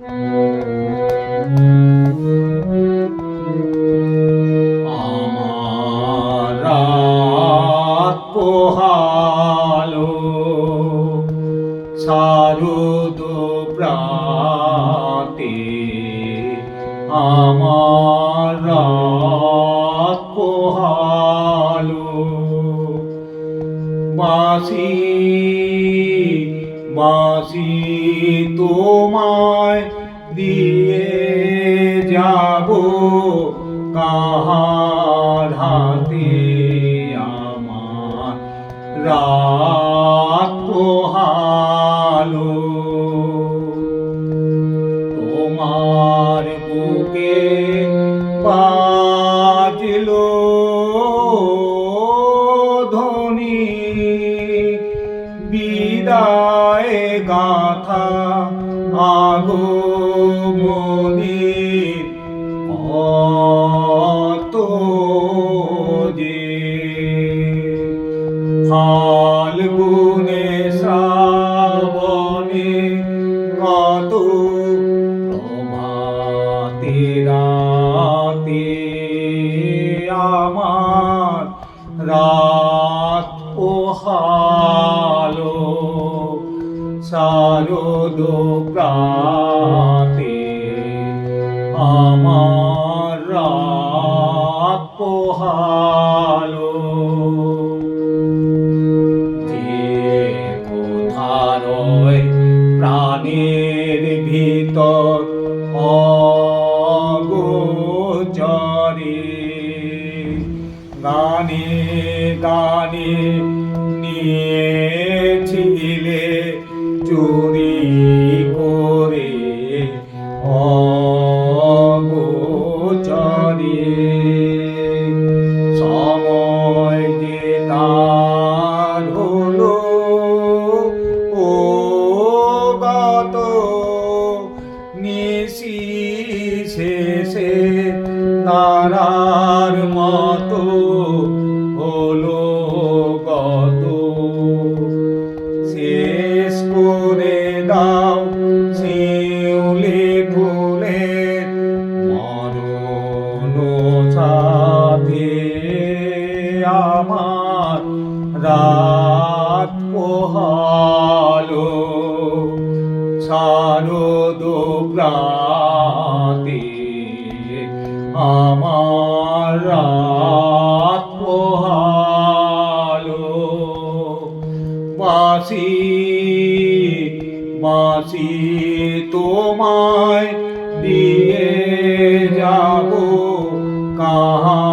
আমার রাত পোহালো শারদ প্রাতে, আমার রাত পোহালো। বাঁশি বাঁশি তোমায় দিয়ে যাব কাহার হাতে, আমার রাত পোহালো। তোমার বুকে বাজলো ধ্বনি, বিদায় গাথা আগমনীর কত যে। ফাল্গুনে শ্রাবণে কত প্রভাতে রাতে, আমার রাত পোহালো শারদ প্রাতে, আমার রাত পোহালো। যে কোথায় প্রাণের ভিতর অগোচরে গানে গানে নিয়েছিলে চুরি করে অগোচরে, সময় যে তার হলো ও গত, নিশি শেষে তারার মতো হলো গত। শেষ করে দাও শিউলি ফুলের মরণ সাথে, আমার রাত পোহালো শারদ প্রাতে, আমার রাত পোহালো। বাঁশি বাঁশি তোমায় দিয়ে যাব কাহার